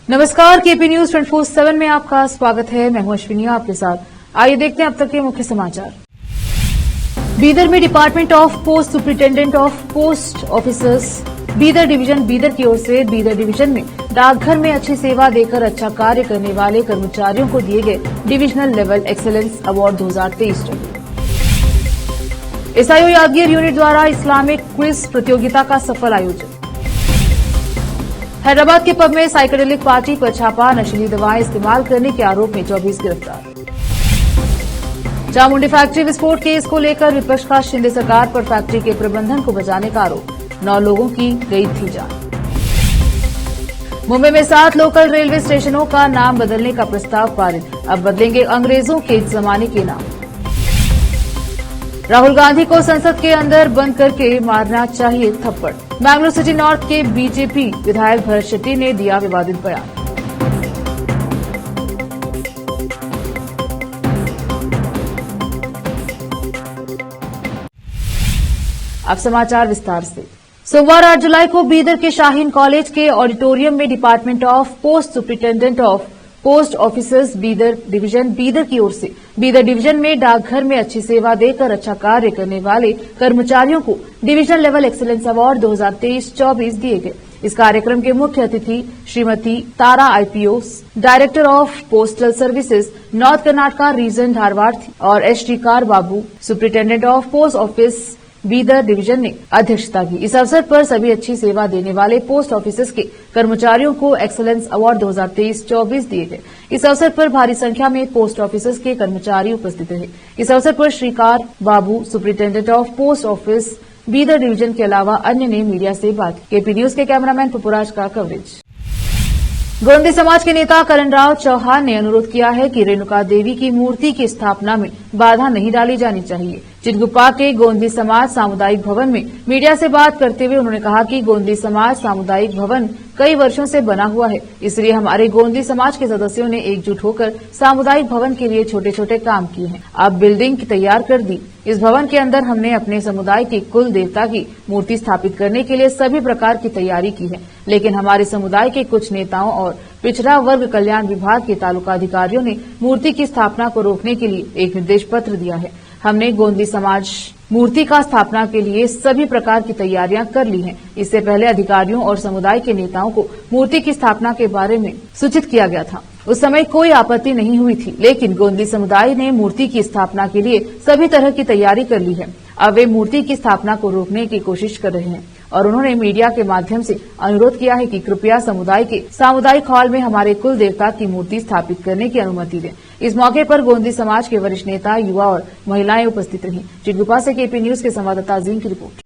नमस्कार, KP news 24/7 में आपका स्वागत है। मैं हूं अश्विनी आपके साथ। आइए देखते हैं अब तक के मुख्य समाचार। बीदर में department of post superintendent of post officers Bidar division Bidar की ओर से बीदर डिवीजन में डाकघर में अच्छी सेवा देकर अच्छा कार्य करने वाले कर्मचारियों को दिए गए divisional level excellence award 2023। SIO Yadgir unit द्वारा इस्लामिक क्विज प्रतियोगिता का सफल आयोजन। हैदराबाद के पब में साइकेडेलिक पार्टी पर छापा, नशीली दवाएं इस्तेमाल करने के आरोप में 24 गिरफ्तार। चामुंडी फैक्ट्री विस्फोट केस को लेकर विपक्ष का शिंदे सरकार पर फैक्ट्री के प्रबंधन को बचाने का आरोप, 9 लोगों की गई थी जान। मुंबई में 7 लोकल रेलवे स्टेशनों का नाम बदलने का प्रस्ताव पारित, अब बदलेंगे अंग्रेजों के जमाने के नाम। राहुल गांधी को संसद के अंदर बंद करके मारना चाहिए थप्पड़, मैंगलोर सिटी नॉर्थ के बीजेपी विधायक भरत शेट्टी ने दिया विवादित बयान। अब समाचार विस्तार से। सोमवार 8 जुलाई को बीदर के शाहीन कॉलेज के ऑडिटोरियम में department of post superintendent of post officers Bidar division Bidar की ओर से बीदर डिवीजन में डाकघर में अच्छी सेवा देकर अच्छा कार्य करने वाले कर्मचारियों को डिविजनल लेवल एक्सीलेंस अवार्ड 2023-24 दिए गए। इस कार्यक्रम के मुख्य अतिथि Shrimati Tara IPoS director of postal services North Karnataka region Dharwad थी और Srikar Babu superintendent of post office Bidar division ने अध्यक्षता की। इस अवसर पर सभी अच्छी सेवा देने वाले पोस्ट ऑफिसर्स के कर्मचारियों को एक्सीलेंस अवार्ड 2023-24 दिए गए। इस अवसर पर भारी संख्या में पोस्ट ऑफिसर्स के कर्मचारी उपस्थित रहे। इस अवसर पर Srikar Babu superintendent of post office Bidar division के अलावा अन्य ने मीडिया से बात की। केपी न्यूज के कैमरामैन पपुराज का कवरेज। गोंदी समाज के नेता करणराव चौहान ने अनुरोध किया है कि रेणुका देवी की मूर्ति की स्थापना में बाधा नहीं डाली जानी चाहिए। चितगुप्पा के गोंदी समाज सामुदायिक भवन में मीडिया से बात करते हुए उन्होंने कहा कि गोंदी समाज सामुदायिक भवन कई वर्षों से बना हुआ है, इसलिए हमारे गोंदी समाज के सदस्यों ने एकजुट होकर सामुदायिक भवन के लिए छोटे छोटे काम किए हैं। अब बिल्डिंग तैयार कर दी। इस भवन के अंदर हमने अपने समुदाय के कुल देवता की मूर्ति स्थापित करने के लिए सभी प्रकार की तैयारी की है, लेकिन हमारे समुदाय के कुछ नेताओं और पिछड़ा वर्ग कल्याण विभाग के तालुका अधिकारियों ने मूर्ति की स्थापना को रोकने के लिए एक निर्देश पत्र दिया है। हमने गोंदी समाज मूर्ति का स्थापना के लिए सभी प्रकार की तैयारियां कर ली हैं। इससे पहले अधिकारियों और समुदाय के नेताओं को मूर्ति की स्थापना के बारे में सूचित किया गया था। उस समय कोई आपत्ति नहीं हुई थी, लेकिन गोंदी समुदाय ने मूर्ति की स्थापना के लिए सभी तरह की तैयारी कर ली है। अब वे मूर्ति की स्थापना को रोकने की कोशिश कर रहे हैं और उन्होंने मीडिया के माध्यम से अनुरोध किया है कि कृपया समुदाय के सामुदायिक हॉल में हमारे कुल देवता की मूर्ति स्थापित करने की अनुमति दें। इस मौके पर गोंदी समाज के वरिष्ठ नेता, युवा और महिलाएं उपस्थित रहीं। चितगुप्पा से केपी न्यूज के संवाददाता अजीम की रिपोर्ट।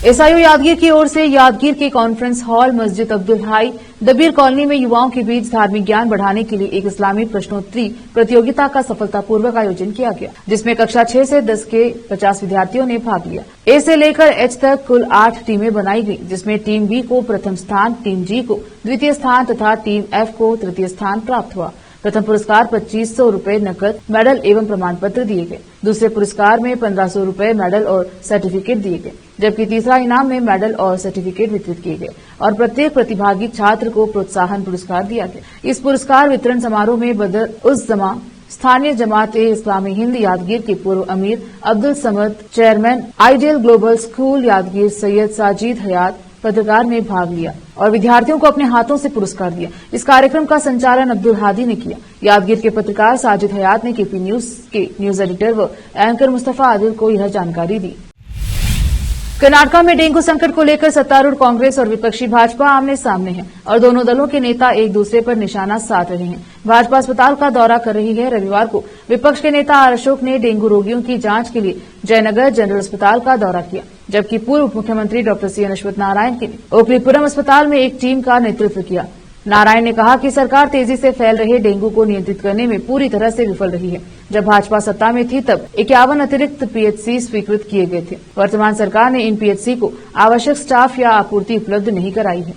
एसआईओ यादगीर की ओर से यादगीर के कॉन्फ्रेंस हॉल मस्जिद अब्दुल हाई दबीर कॉलोनी में युवाओं के बीच धार्मिक ज्ञान बढ़ाने के लिए एक इस्लामी प्रश्नोत्तरी प्रतियोगिता का सफलतापूर्वक आयोजन किया गया, जिसमें कक्षा 6 से 10 के 50 विद्यार्थियों ने भाग लिया। ए से लेकर एच तक कुल 8 टीमें बनाई गई, जिसमें टीम बी को प्रथम स्थान, टीम जी को द्वितीय स्थान तथा टीम एफ को तृतीय स्थान प्राप्त हुआ। प्रथम पुरस्कार 2500 रूपये नकद, मेडल एवं प्रमाण पत्र दिए गए। दूसरे पुरस्कार में 1500 रूपये मेडल और सर्टिफिकेट दिए गए, जबकि तीसरा इनाम में मेडल और सर्टिफिकेट वितरित किए गए और प्रत्येक प्रतिभागी छात्र को प्रोत्साहन पुरस्कार दिया गया। इस पुरस्कार वितरण समारोह में बदर उस जमा स्थानीय जमात-ए इस्लामी हिंद यादगीर के पूर्व अमीर Abdul Samad, chairman ideal global school Yadgir Syed Sajid Hayat पत्रकार ने भाग लिया और विद्यार्थियों को अपने हाथों से पुरस्कार दिया। इस कार्यक्रम का संचालन अब्दुल हादी ने किया। यादगीर के पत्रकार साजिद हयात ने केपी न्यूज के न्यूज एडिटर व एंकर मुस्तफा आदिल को यह जानकारी दी। कर्नाटका में डेंगू संकट को लेकर सत्तारूढ़ कांग्रेस और विपक्षी भाजपा आमने सामने हैं और दोनों दलों के नेता एक दूसरे पर निशाना साध रहे हैं। भाजपा अस्पताल का दौरा कर रही है। रविवार को विपक्ष के नेता आर अशोक ने डेंगू रोगियों की जांच के लिए जयनगर जनरल अस्पताल का दौरा किया, जबकि पूर्व उप मुख्यमंत्री डॉक्टर सी अश्वत्थ नारायण ने ओकलीपुरम अस्पताल में एक टीम का नेतृत्व किया। नारायण ने कहा कि सरकार तेजी से फैल रहे डेंगू को नियंत्रित करने में पूरी तरह से विफल रही है। जब भाजपा सत्ता में थी तब 51 अतिरिक्त पीएचसी स्वीकृत किए गए थे। वर्तमान सरकार ने इन पीएचसी को आवश्यक स्टाफ या आपूर्ति उपलब्ध नहीं कराई है।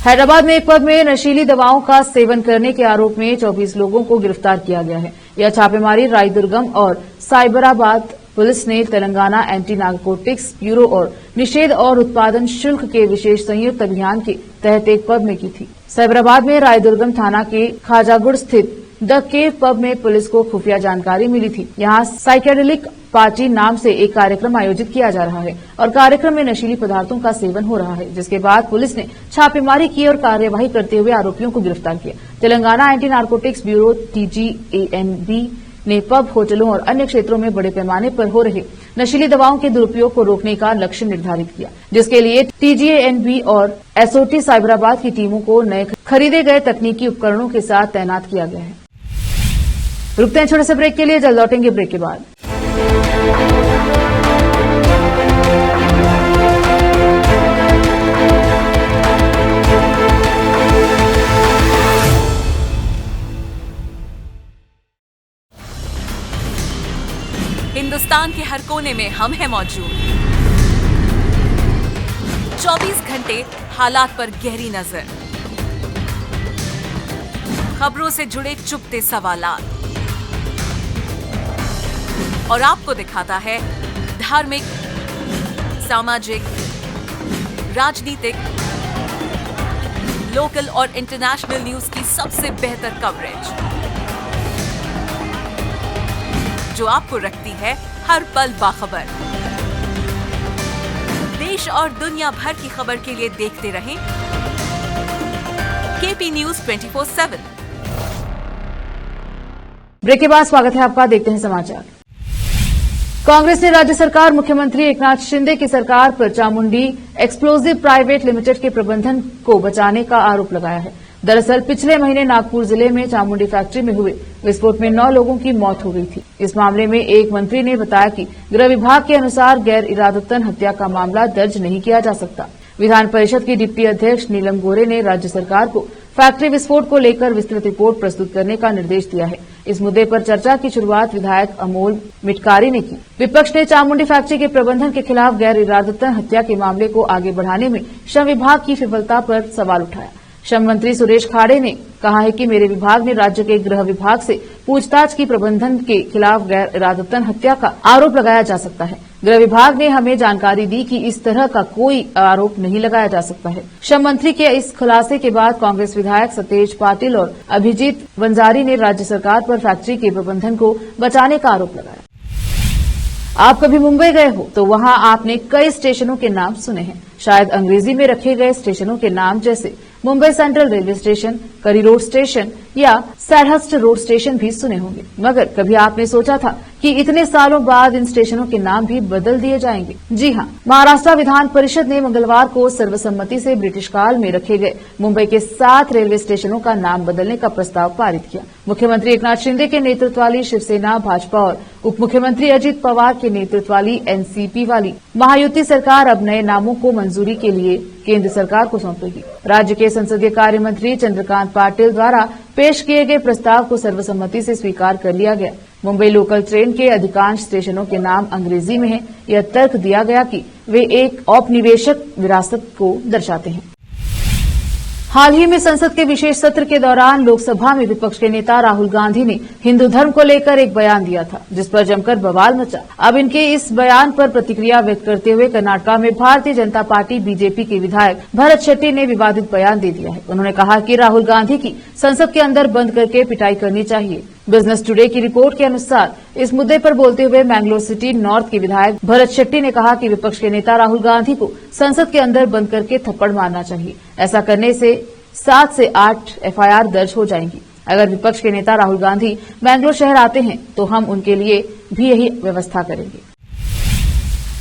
हैदराबाद में एक पब में नशीली दवाओं का सेवन करने के आरोप में 24 लोगों को गिरफ्तार किया गया है। यह छापेमारी रायदुर्गम और साइबराबाद पुलिस ने तेलंगाना एंटी नारकोटिक्स ब्यूरो और निषेध और उत्पादन शुल्क के विशेष संयुक्त अभियान के तहत एक पब में की थी। साइबराबाद में रायदुर्गम थाना के खाजागुड़ स्थित द केव पब में पुलिस को खुफिया जानकारी मिली थी। यहाँ साइकेडेलिक पार्टी नाम से एक कार्यक्रम आयोजित किया जा रहा है और कार्यक्रम में नशीली पदार्थों का सेवन हो रहा है, जिसके बाद पुलिस ने छापेमारी की और कार्यवाही करते हुए आरोपियों को गिरफ्तार किया। Telangana anti narcotics bureau TGANB ने पब, होटलों और अन्य क्षेत्रों में बड़े पैमाने पर हो रहे नशीली दवाओं के दुरुपयोग को रोकने का लक्ष्य निर्धारित किया, जिसके लिए TGANB और SOT साइबराबाद की टीमों को नए खरीदे गए तकनीकी उपकरणों के साथ तैनात किया गया है। रुकते हैं छोटे से ब्रेक के लिए, जल्द लौटेंगे ब्रेक के बाद। हिंदुस्तान के हर कोने में हम हैं मौजूद। 24 घंटे हालात पर गहरी नजर, खबरों से जुड़े चुपते सवालात और आपको दिखाता है धार्मिक, सामाजिक, राजनीतिक, लोकल और इंटरनेशनल न्यूज की सबसे बेहतर कवरेज, जो आपको रखती है हर पल बाखबर। देश और दुनिया भर की खबर के लिए देखते रहें KP News 24/7। ब्रेक के बाद स्वागत है आपका, देखते हैं समाचार। कांग्रेस ने राज्य सरकार मुख्यमंत्री एकनाथ शिंदे की सरकार पर चामुंडी एक्सप्लोजिव प्राइवेट लिमिटेड के प्रबंधन को बचाने का आरोप लगाया है। दरअसल पिछले महीने नागपुर जिले में चामुंडी फैक्ट्री में हुए विस्फोट में 9 लोगों की मौत हो गई थी। इस मामले में एक मंत्री ने बताया कि गृह विभाग के अनुसार गैर इरादतन हत्या का मामला दर्ज नहीं किया जा सकता। विधान परिषद की डिप्टी अध्यक्ष नीलम गोरे ने राज्य सरकार को फैक्ट्री विस्फोट को लेकर विस्तृत रिपोर्ट प्रस्तुत करने का निर्देश दिया है। इस मुद्दे पर चर्चा की शुरुआत विधायक अमोल मिटकारी ने की। विपक्ष ने चामुंडी फैक्ट्री के प्रबंधन के खिलाफ गैर इरादतन हत्या के मामले को आगे बढ़ाने में श्रम विभाग की विफलता पर सवाल उठाया। श्रम मंत्री सुरेश खाड़े ने कहा है कि मेरे विभाग ने राज्य के गृह विभाग से पूछताछ की, प्रबंधन के खिलाफ गैर इरादतन हत्या का आरोप लगाया जा सकता है। गृह विभाग ने हमें जानकारी दी कि इस तरह का कोई आरोप नहीं लगाया जा सकता है। श्रम मंत्री के इस खुलासे के बाद कांग्रेस विधायक सतेज पाटिल और अभिजीत वंजारी ने राज्य सरकार पर फैक्ट्री के प्रबंधन को बचाने का आरोप लगाया। आप कभी मुंबई गए हो तो वहां आपने कई स्टेशनों के नाम सुने हैं। शायद अंग्रेजी में रखे गए स्टेशनों के नाम जैसे मुंबई सेंट्रल रेलवे स्टेशन, करी रोड स्टेशन या सैडहर्स्ट रोड स्टेशन भी सुने होंगे, मगर कभी आपने सोचा था कि इतने सालों बाद इन स्टेशनों के नाम भी बदल दिए जाएंगे? जी हां, महाराष्ट्र विधान परिषद ने मंगलवार को सर्वसम्मति से ब्रिटिश काल में रखे गए मुंबई के 7 रेलवे स्टेशनों का नाम बदलने का प्रस्ताव पारित किया। मुख्यमंत्री एकनाथ शिंदे के नेतृत्व वाली शिवसेना, भाजपा और उप मुख्यमंत्री अजित पवार के नेतृत्व वाली एनसीपी वाली महायुति सरकार अब नए नामों को मंजूरी के लिए केंद्र सरकार को सौंपेगी। राज्य के संसदीय कार्य मंत्री चंद्रकांत पाटिल द्वारा पेश किए गए प्रस्ताव को सर्वसम्मति से स्वीकार कर लिया गया। मुंबई लोकल ट्रेन के अधिकांश स्टेशनों के नाम अंग्रेजी में हैं। यह तर्क दिया गया कि वे एक औपनिवेशिक विरासत को दर्शाते हैं। हाल ही में संसद के विशेष सत्र के दौरान लोकसभा में विपक्ष के नेता राहुल गांधी ने हिंदू धर्म को लेकर एक बयान दिया था, जिस पर जमकर बवाल मचा। अब इनके इस बयान पर प्रतिक्रिया व्यक्त करते हुए कर्नाटका में भारतीय जनता पार्टी बीजेपी के विधायक भरत शेट्टी ने विवादित बयान दे दिया है। उन्होंने कहा कि राहुल गांधी की संसद के अंदर बंद करके पिटाई करनी चाहिए। बिजनेस टुडे की रिपोर्ट के अनुसार इस मुद्दे पर बोलते हुए मैंगलोर सिटी नॉर्थ के विधायक भरत शेट्टी ने कहा कि विपक्ष के नेता राहुल गांधी को संसद के अंदर बंद करके थप्पड़ मारना चाहिए। ऐसा करने से 7 से 8 FIR दर्ज हो जाएंगी। अगर विपक्ष के नेता राहुल गांधी मैंगलोर शहर आते हैं तो हम उनके लिए भी यही व्यवस्था करेंगे।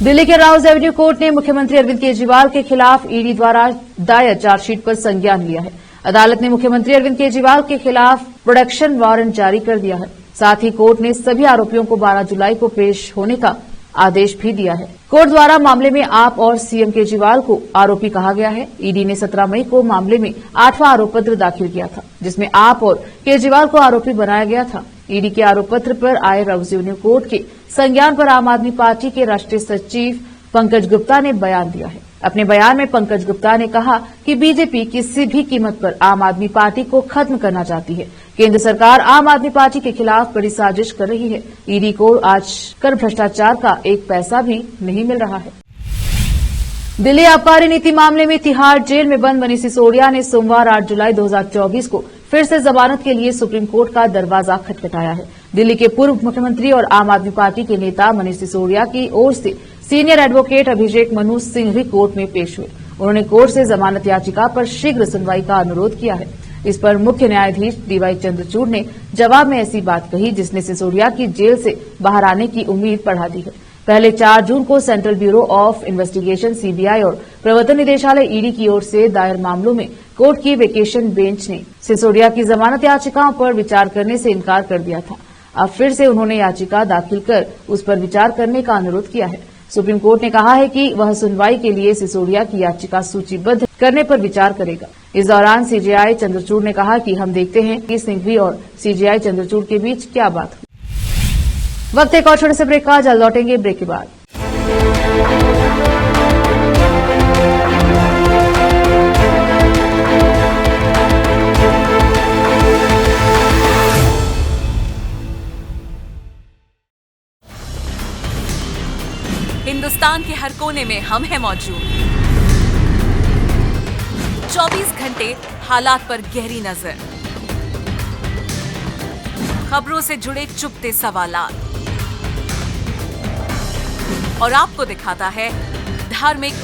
दिल्ली के राउज एवेन्यू कोर्ट ने मुख्यमंत्री अरविंद केजरीवाल के खिलाफ ईडी द्वारा दायर चार्जशीट पर संज्ञान लिया है। अदालत ने मुख्यमंत्री अरविंद केजरीवाल के खिलाफ प्रोडक्शन वारंट जारी कर दिया है। साथ ही कोर्ट ने सभी आरोपियों को 12 जुलाई को पेश होने का आदेश भी दिया है। कोर्ट द्वारा मामले में आप और सीएम केजरीवाल को आरोपी कहा गया है। ईडी ने 17 मई को मामले में 8वां आरोप पत्र दाखिल किया था, जिसमें आप और केजरीवाल को आरोपी बनाया गया था। ईडी के आरोप पत्र पर आए राउज एवेन्यू कोर्ट के संज्ञान पर आम आदमी पार्टी के राष्ट्रीय सचिव पंकज गुप्ता ने बयान दिया है। अपने बयान में पंकज गुप्ता ने कहा कि बीजेपी किसी भी कीमत पर आम आदमी पार्टी को खत्म करना चाहती है। केंद्र सरकार आम आदमी पार्टी के खिलाफ बड़ी साजिश कर रही है। ईडी को आज कर भ्रष्टाचार का एक पैसा भी नहीं मिल रहा है। दिल्ली आबकारी नीति मामले में तिहाड़ जेल में बंद मनीष सिसोदिया ने सोमवार 8 जुलाई 2024 को फिर से जमानत के लिए सुप्रीम कोर्ट का दरवाजा खटखटाया है। दिल्ली के पूर्व मुख्यमंत्री और आम आदमी पार्टी के नेता मनीष सिसोदिया की ओर से senior advocate Abhishek Manu Singhvi court में पेश हुए। उन्होंने कोर्ट से जमानत याचिका पर शीघ्र सुनवाई का अनुरोध किया है। इस पर मुख्य न्यायाधीश डीवाई चंद्रचूड़ ने जवाब में ऐसी बात कही जिसने सिसोदिया की जेल से बाहर आने की उम्मीद बढ़ा दी है। पहले 4 जून को central bureau of investigation CBI और प्रवर्तन निदेशालय ईडी की ओर से दायर मामलों में कोर्ट की वेकेशन बेंच ने सिसोदिया की जमानत याचिकाओं पर विचार करने से इनकार कर दिया था। अब फिर से उन्होंने याचिका दाखिल कर उस पर विचार करने का अनुरोध किया है। सुप्रीम कोर्ट ने कहा है कि वह सुनवाई के लिए सिसोदिया की याचिका सूचीबद्ध करने पर विचार करेगा। इस दौरान सीजेआई चंद्रचूड़ ने कहा कि हम देखते हैं कि सिंघवी और सीजेआई चंद्रचूड़ के बीच क्या बात हुई। वक्त एक और छोटे से ब्रेक का, जल्द लौटेंगे ब्रेक के बाद। हिंदुस्तान के हर कोने में हम हैं मौजूद। 24 घंटे हालात पर गहरी नजर, खबरों से जुड़े चुपते सवालात और आपको दिखाता है धार्मिक,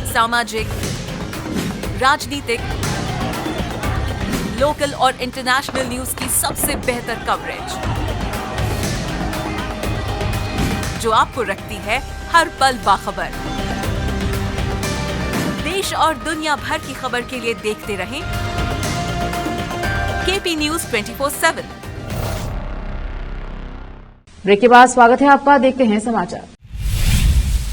सामाजिक, राजनीतिक, लोकल और इंटरनेशनल न्यूज की सबसे बेहतर कवरेज जो आपको रखती है हर पल बाखबर। देश और दुनिया भर की खबर के लिए देखते रहें केपी न्यूज 24/7। ब्रेक के बाद स्वागत है आपका, देखते हैं समाचार।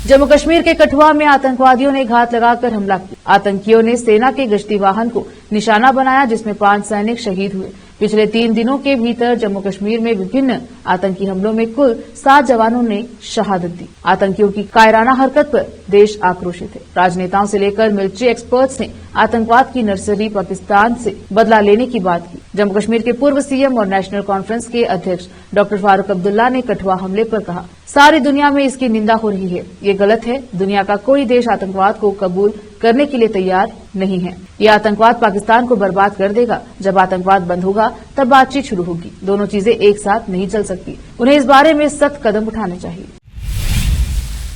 जम्मू कश्मीर के कठुआ में आतंकवादियों ने घात लगाकर हमला किया। आतंकियों ने सेना के गश्ती वाहन को निशाना बनाया जिसमें 5 सैनिक शहीद हुए। पिछले 3 दिनों के भीतर जम्मू कश्मीर में विभिन्न आतंकी हमलों में कुल 7 जवानों ने शहादत दी। आतंकियों की कायराना हरकत पर देश आक्रोशित है। राजनेताओं से लेकर मिलिट्री एक्सपर्ट्स ने आतंकवाद की नर्सरी पाकिस्तान से बदला लेने की बात की। जम्मू कश्मीर के पूर्व सीएम और नेशनल कॉन्फ्रेंस के अध्यक्ष डॉक्टर फारूक अब्दुल्ला ने कठुआ हमले पर कहा, सारी दुनिया में इसकी निंदा हो रही है। ये गलत है। दुनिया का कोई देश आतंकवाद को कबूल करने के लिए तैयार नहीं है। ये आतंकवाद पाकिस्तान को बर्बाद कर देगा। जब आतंकवाद बंद होगा तब बातचीत शुरू होगी। दोनों चीजें एक साथ नहीं चल सकती। उन्हें इस बारे में सख्त कदम उठाने चाहिए।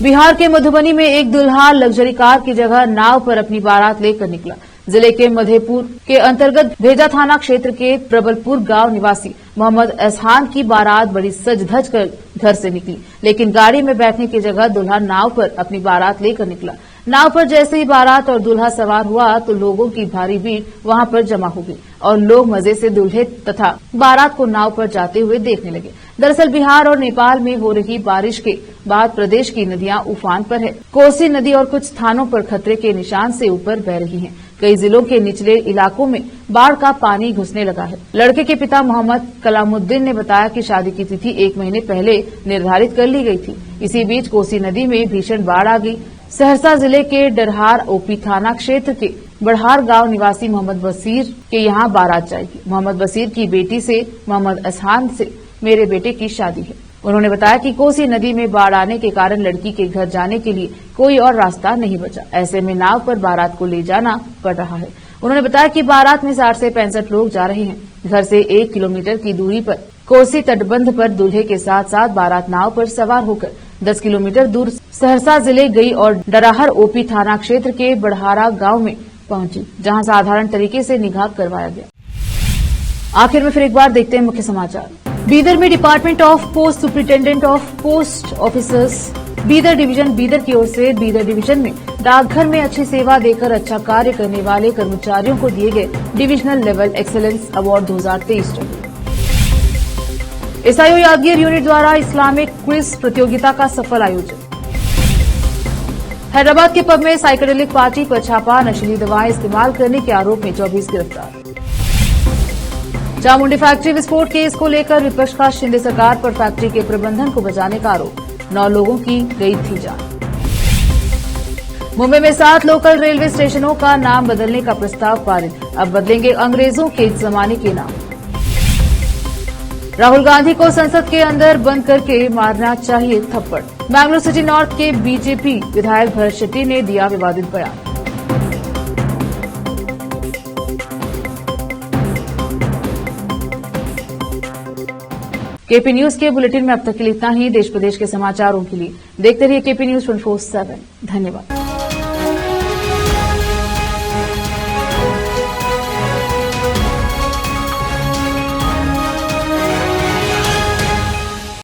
बिहार के मधुबनी में एक दुल्हा लग्जरी कार की जगह नाव पर अपनी बारात लेकर निकला। जिले के मधेपुर के अंतर्गत भेजा थाना क्षेत्र के प्रबलपुर गांव निवासी मोहम्मद एहसान की बारात बड़ी सज धज कर घर से निकली, लेकिन गाड़ी में बैठने की जगह दुल्हा नाव पर अपनी बारात लेकर निकला। नाव पर जैसे ही बारात और दूल्हा सवार हुआ तो लोगों की भारी भीड़ वहां पर जमा हो गई और लोग मजे से दूल्हे तथा बारात को नाव पर जाते हुए देखने लगे। दरअसल बिहार और नेपाल में हो रही बारिश के बाद प्रदेश की नदियां उफान पर है। कोसी नदी और कुछ स्थानों पर खतरे के निशान से ऊपर बह रही हैं। कई जिलों के निचले इलाकों में बाढ़ का पानी घुसने लगा है। लड़के के पिता मोहम्मद कलामुद्दीन ने बताया कि शादी की तिथि 1 महीने पहले निर्धारित कर ली गई थी। इसी बीच कोसी नदी में भीषण बाढ़ आ गई। सहरसा जिले के डरहार ओपी थाना क्षेत्र के बढ़हार गांव निवासी मोहम्मद बशीर के यहां बारात जाएगी। मोहम्मद बशीर की बेटी से मोहम्मद एहसान से मेरे बेटे की शादी है। उन्होंने बताया कि कोसी नदी में बाढ़ आने के कारण लड़की के घर जाने के लिए कोई और रास्ता नहीं बचा। ऐसे में नाव पर बारात को ले जाना पड़ रहा है। उन्होंने बताया कि बारात में 60 से 65 लोग जा रहे हैं। घर से 1 किलोमीटर की दूरी पर कोसी तटबंध पर दूल्हे के साथ साथ बारात नाव पर सवार होकर 10 किलोमीटर दूर सहरसा जिले गई और डराहर ओपी थाना क्षेत्र के बढ़हारा गांव में पहुंची, जहां साधारण तरीके से निकाह करवाया गया। आखिर में फिर एक बार देखते हैं मुख्य समाचार। बीदर में department of post superintendent of post officers Bidar division Bidar की ओर से बीदर डिवीजन में डाकघर में अच्छी सेवा देकर अच्छा कार्य करने वाले कर्मचारियों को दिए गए divisional level excellence award 2023। SIO Yadgir unit द्वारा इस्लामिक क्विज प्रतियोगिता का सफल आयोजन। हैदराबाद के पब में साइकेडेलिक पार्टी पर छापा, नशीली दवाएं इस्तेमाल करने के आरोप में 24 गिरफ्तार। चामुंडी फैक्ट्री विस्फोट केस को लेकर विपक्ष का शिंदे सरकार पर फैक्ट्री के प्रबंधन को बचाने का आरोप, 9 लोगों की गई थी जान। मुंबई में 7 लोकल रेलवे स्टेशनों का नाम बदलने का प्रस्ताव पारित, अब बदलेंगे अंग्रेजों के जमाने के नाम। राहुल गांधी को संसद के अंदर बंद करके मारना चाहिए थप्पड़। बैंगलोर सिटी नॉर्थ के बीजेपी विधायक भरत शेट्टी ने दिया विवादित बयान। केपी न्यूज के बुलेटिन में अब तक के लिए इतना ही। देश प्रदेश के समाचारों के लिए देखते रहिए केपी न्यूज 24/7। धन्यवाद।